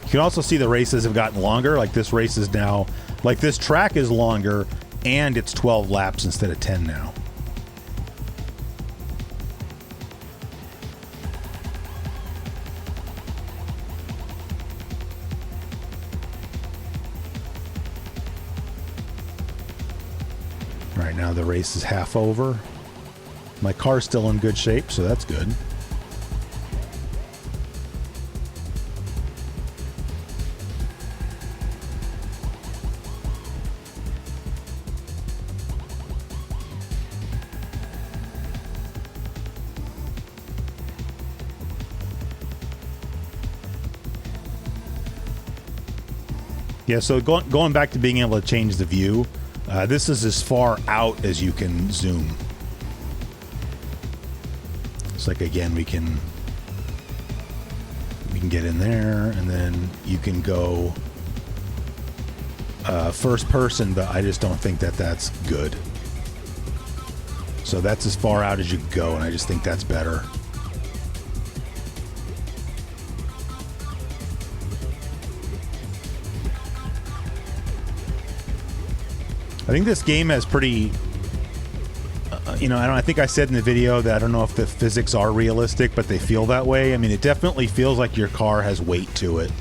You can also see the races have gotten longer. Like this race is now, like this track is longer, and it's 12 laps instead of 10 now. Right now the race is half over. My car's still in good shape, so that's good. Yeah, so going back to being able to change the view, this is as far out as you can zoom. It's like, again, we can get in there, and then you can go first person, but I just don't think that that's good. So that's as far out as you can go, and I just think that's better. I think this game has pretty, you know, I think I said in the video that I don't know if the physics are realistic, but they feel that way. I mean, it definitely feels like your car has weight to it.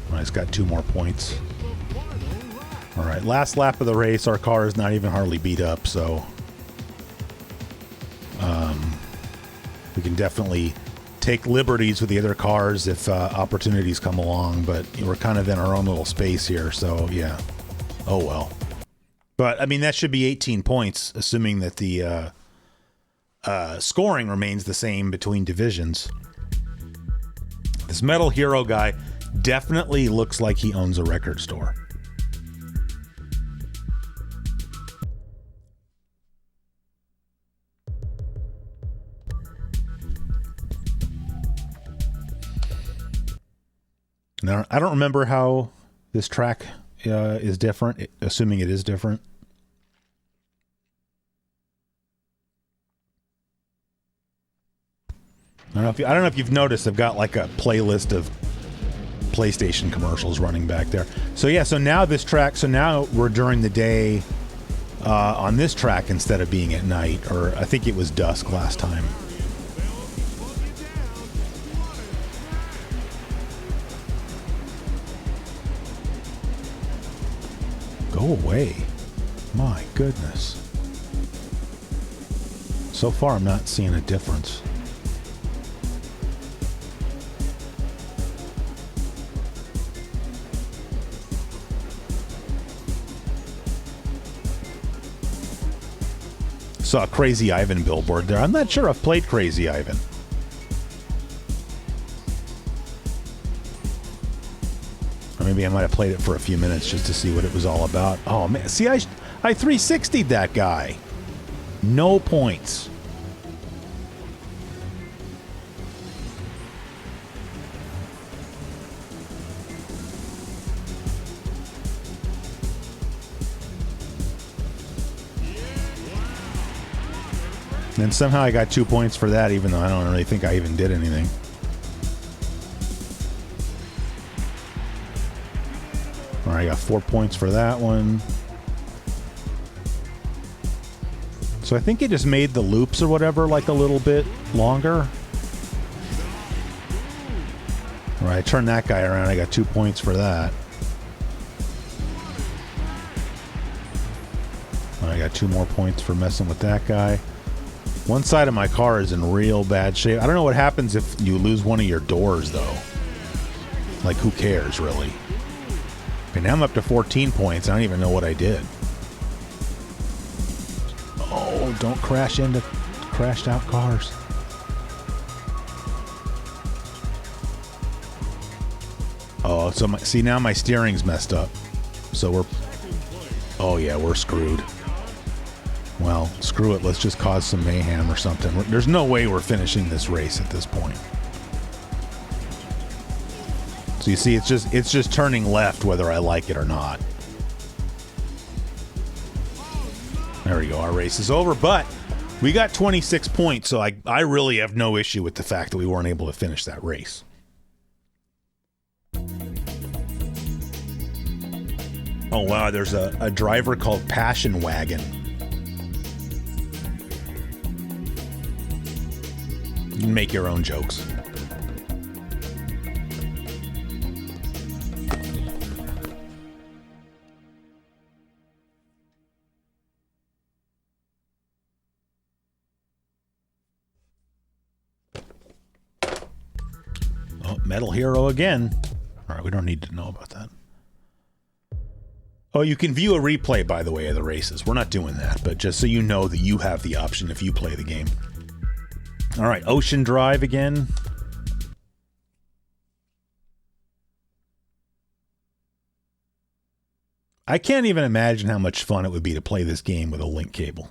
Well, it's got 2 more points. All right, last lap of the race. Our car is not even hardly beat up, so we can definitely take liberties with the other cars if opportunities come along, but we're kind of in our own little space here, so yeah. Oh well. But I mean, that should be 18 points, assuming that the scoring remains the same between divisions. This Metal Hero guy definitely looks like he owns a record store. Now, I don't remember how this track is different, assuming it is different. I don't know if you've noticed, I've got like a playlist of PlayStation commercials running back there. So yeah, so now this track, so now we're during the day. on this track instead of being at night, or I think it was dusk last time. Go away. My goodness. So far, I'm not seeing a difference. Saw a Crazy Ivan billboard there. I'm not sure I've played Crazy Ivan. Or maybe I might have played it for a few minutes just to see what it was all about. Oh man, see, I 360'd that guy. No points. And somehow I got 2 points for that, even though I don't really think I even did anything. All right, I got 4 points for that one. So I think it just made the loops or whatever like a little bit longer. All right, I turned that guy around. I got 2 points for that. All right, I got 2 more points for messing with that guy. One side of my car is in real bad shape. I don't know what happens if you lose one of your doors, though. Like, who cares, really? Okay, now I'm up to 14 points. I don't even know what I did. Oh, don't crash into crashed out cars. Oh, so see, now my steering's messed up. So we're... Oh, yeah, we're screwed. Well, screw it. Let's just cause some mayhem or something. There's no way we're finishing this race at this point. So you see, it's just turning left whether I like it or not. There we go. Our race is over, but we got 26 points, so I really have no issue with the fact that we weren't able to finish that race. Oh, wow. There's a driver called Passion Wagon. You can make your own jokes. Oh, Metal Hero again. All right, we don't need to know about that. Oh, you can view a replay, by the way, of the races. We're not doing that, but just so you know that you have the option if you play the game. All right, Ocean Drive again. I can't even imagine how much fun it would be to play this game with a link cable.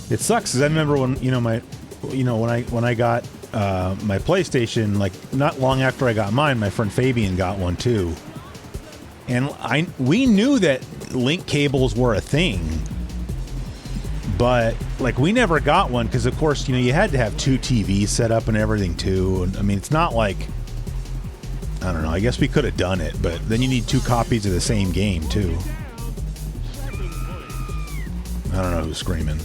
It sucks because I remember when when I got my PlayStation, like not long after I got mine, my friend Fabian got one too, and we knew that link cables were a thing, but like we never got one because of course you had to have 2 TVs set up and everything too. And I mean, it's not like, I don't know, I guess we could have done it, but then you need 2 copies of the same game too. I don't know who's screaming.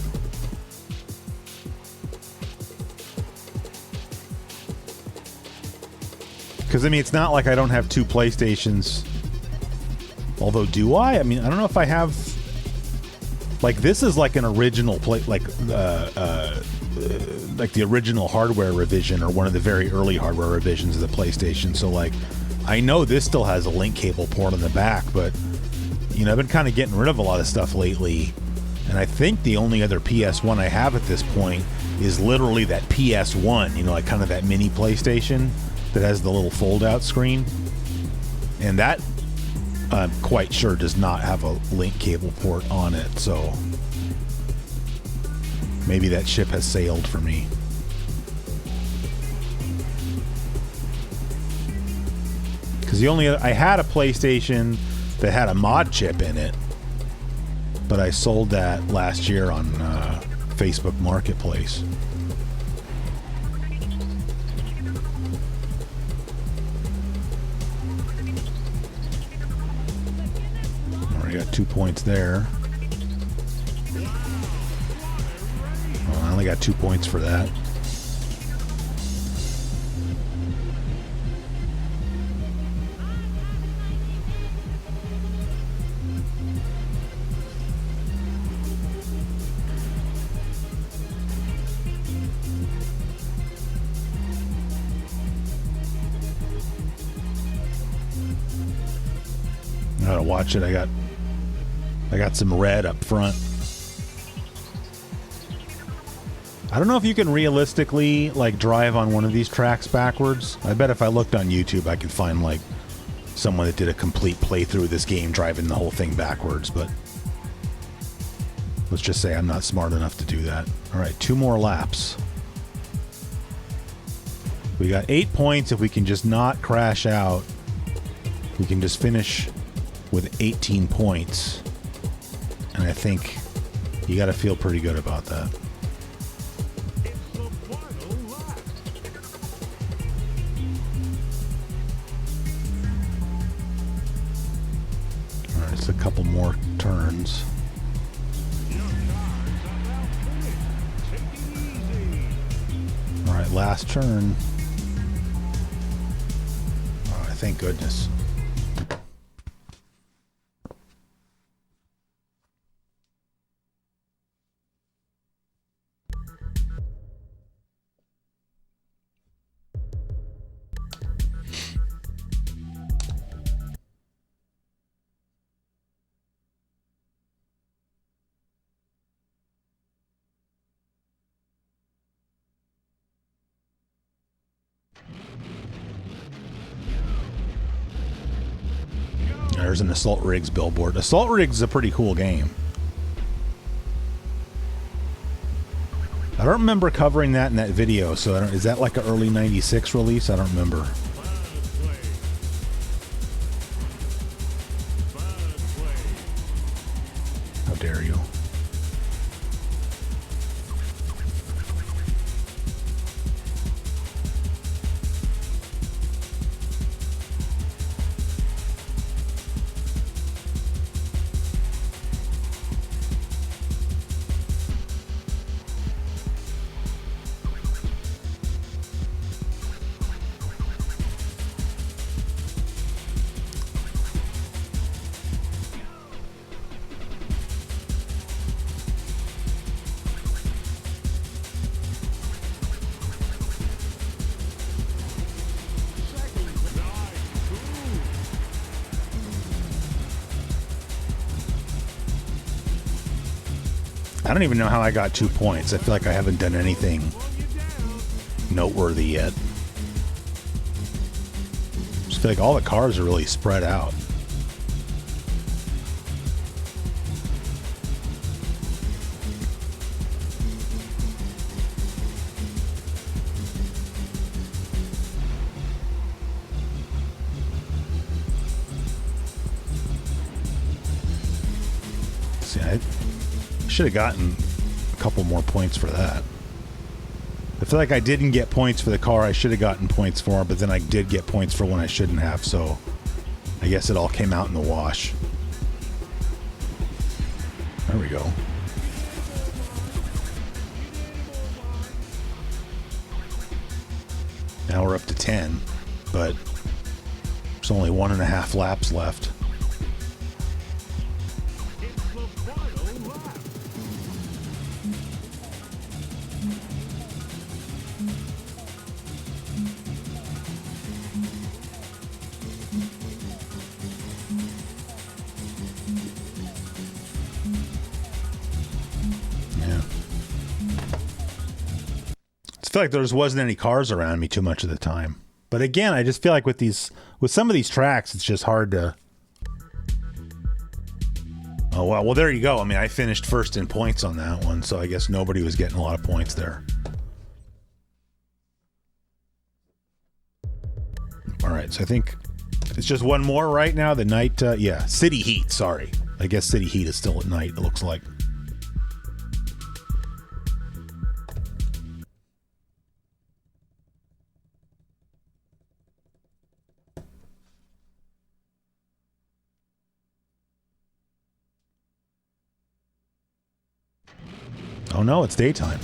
Because I mean, it's not like I don't have 2 PlayStations. Although, do I? I mean, I don't know if I have. Like, this is like an original like the original hardware revision or one of the very early hardware revisions of the PlayStation. So, like, I know this still has a link cable port on the back, but I've been kind of getting rid of a lot of stuff lately, and I think the only other PS1 I have at this point is literally that PS1. Like kind of that mini PlayStation that has the little fold-out screen, and that I'm quite sure does not have a link cable port on it, so maybe that ship has sailed for me. Because I had a PlayStation that had a mod chip in it, but I sold that last year on Facebook Marketplace. I got 2 points there. Well, I only got 2 points for that. I gotta watch it. I got some red up front. I don't know if you can realistically like drive on one of these tracks backwards. I bet if I looked on YouTube I could find like someone that did a complete playthrough of this game driving the whole thing backwards, but let's just say I'm not smart enough to do that. Alright, 2 more laps. We got 8 points if we can just not crash out. We can just finish with 18 points. And I think you got to feel pretty good about that. All right, it's a couple more turns. All right, last turn. All right, thank goodness. There's an Assault Rigs billboard. Assault Rigs is a pretty cool game. I don't remember covering that in that video, so is that like an early 96 release? I don't remember. How dare you? I don't even know how I got 2 points. I feel like I haven't done anything noteworthy yet. I just feel like all the cars are really spread out. See, I should have gotten a couple more points for that. I feel like I didn't get points for the car I should have gotten points for, but then I did get points for one I shouldn't have, so I guess it all came out in the wash. There we go. Now we're up to 10, but there's only 1.5 laps left. I feel like there wasn't any cars around me too much of the time. But again, I just feel like with some of these tracks, it's just hard to... Oh, wow. Well, there you go. I mean, I finished first in points on that one, so I guess nobody was getting a lot of points there. All right, so I think it's just one more right now. The night, yeah, City Heat, sorry. I guess City Heat is still at night, it looks like. Oh no, it's daytime.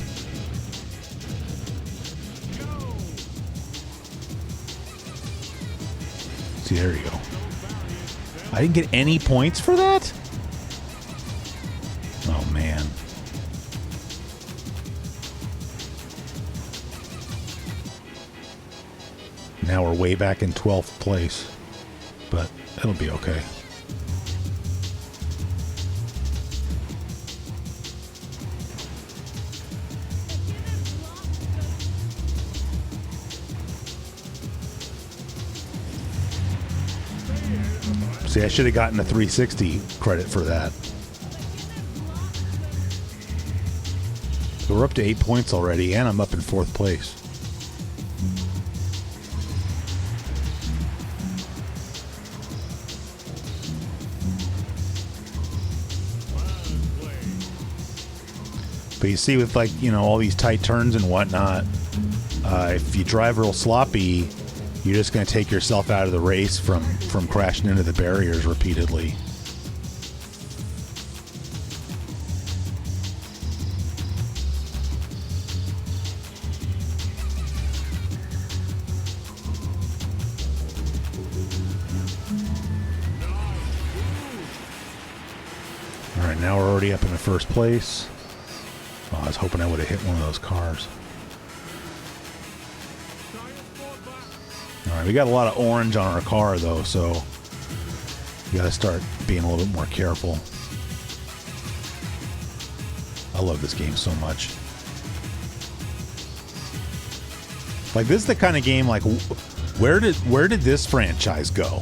See, there you go. I didn't get any points for that? Oh, man. Now we're way back in 12th place. But it'll be okay. See, I should have gotten a 360 credit for that. So we're up to 8 points already, and I'm up in 4th place. But you see, with like, you know, all these tight turns and whatnot, if you drive real sloppy, you're just going to take yourself out of the race from crashing into the barriers repeatedly. All right, now we're already up in the 1st place. Oh, I was hoping I would have hit one of those cars. All right, we got a lot of orange on our car, though, so we got to start being a little bit more careful. I love this game so much. Like, this is the kind of game, like, where did this franchise go?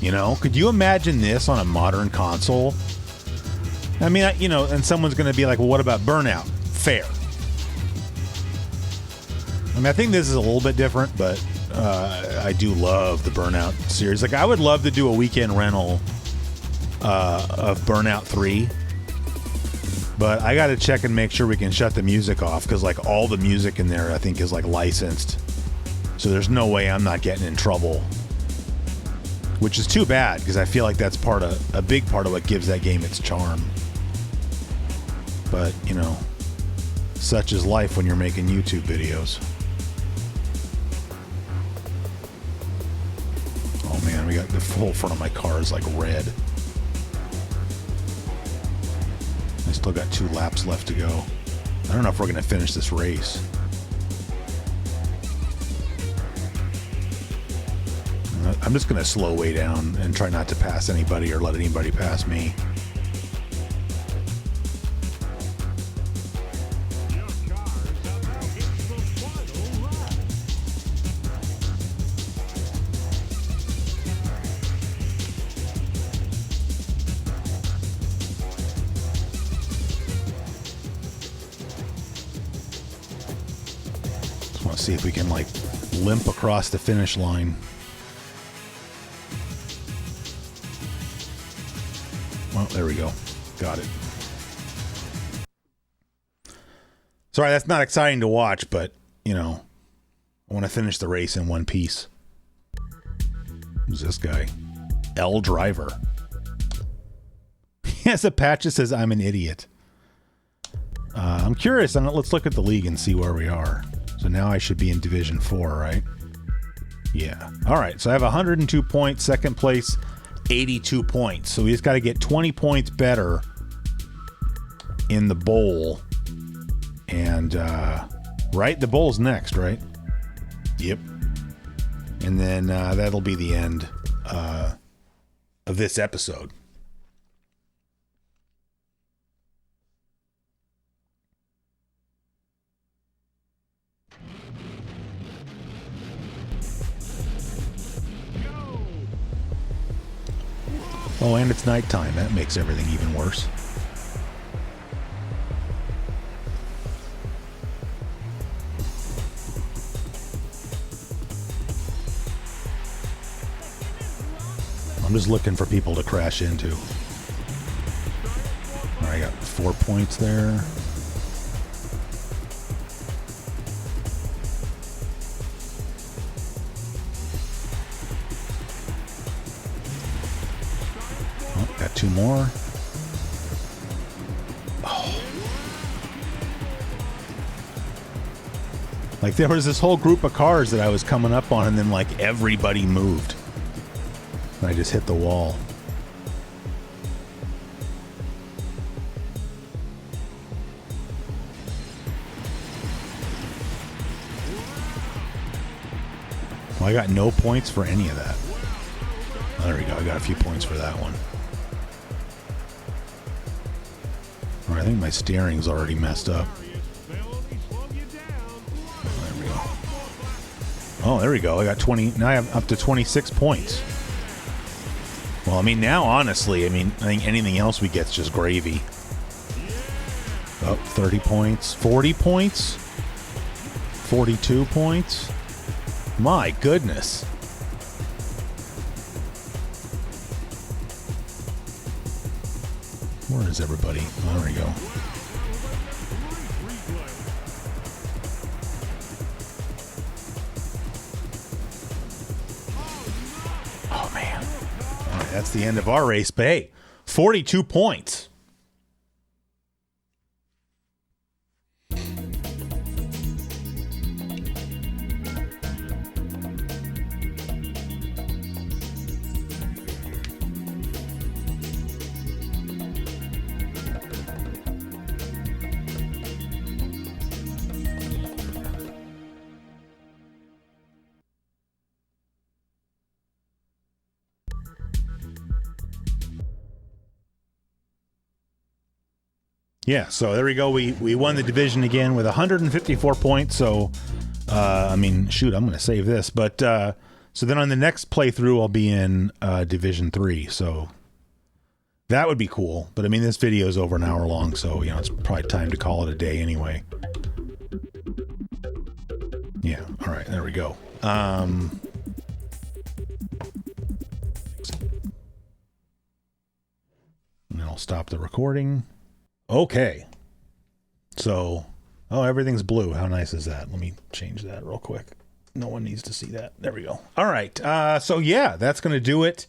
You know, could you imagine this on a modern console? I mean, you know, and someone's going to be like, well, what about Burnout? Fair. I mean, I think this is a little bit different, but I do love the Burnout series. Like, I would love to do a weekend rental of Burnout 3, but I got to check and make sure we can shut the music off, because like all the music in there I think is like licensed, so there's no way I'm not getting in trouble, which is too bad, because I feel like that's a big part of what gives that game its charm. But you know, such is life when you're making YouTube videos. Oh man, we got the whole front of my car is like red. I still got 2 laps left to go. I don't know if we're going to finish this race. I'm just going to slow way down and try not to pass anybody or let anybody pass me. See if we can like limp across the finish line. Well, there we go. Got it. Sorry, that's not exciting to watch, but you know, I want to finish the race in one piece. Who's this guy? L Driver. He has a patch that says I'm an idiot. I'm curious, and let's look at the league and see where we are. So now I should be in Division 4, right? Yeah. All right. So I have 102 points. Second place, 82 points. So we just got to get 20 points better in the bowl. And, right? The bowl's next, right? Yep. And then that'll be the end of this episode. Oh, and it's nighttime. That makes everything even worse. I'm just looking for people to crash into. All right, I got 4 points there. Got 2 more. Oh. Like, there was this whole group of cars that I was coming up on, and then, like, everybody moved. And I just hit the wall. Well, I got no points for any of that. Oh, there we go. I got a few points for that one. All right, I think my steering's already messed up. Oh, there we go. I got 20. Now I have up to 26 points. Well, I mean, now, honestly, I think anything else we get's just gravy. Oh, 30 points. 40 points? 42 points? My goodness. Where is everybody? Oh, there we go. Oh, man. All right, that's the end of our race. But hey, 42 points. Yeah, so there we go. We won the division again with 154 points. So, I mean, shoot, I'm going to save this. But so then on the next playthrough, I'll be in Division 3. So that would be cool. But I mean, this video is over an hour long, so you know it's probably time to call it a day anyway. Yeah. All right. There we go. And then I'll stop the recording. Okay. So, oh, everything's blue. How nice is that? Let me change that real quick. No one needs to see that. There we go. All right. So yeah, that's going to do it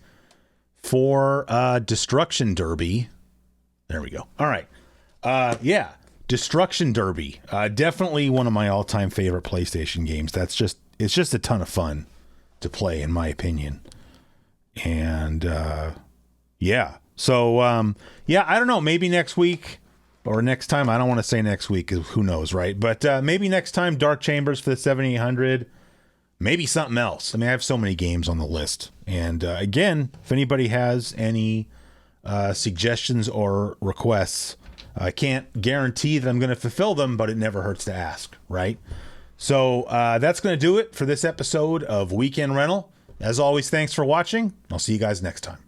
for Destruction Derby. There we go. All right. Yeah, Destruction Derby. Definitely one of my all-time favorite PlayStation games. It's just a ton of fun to play, in my opinion. And yeah. So yeah, I don't know. Maybe next week. Or next time, I don't want to say next week, because who knows, right? But maybe next time, Dark Chambers for the 7800. Maybe something else. I mean, I have so many games on the list. And again, if anybody has any suggestions or requests, I can't guarantee that I'm going to fulfill them, but it never hurts to ask, right? So that's going to do it for this episode of Weekend Rental. As always, thanks for watching. I'll see you guys next time.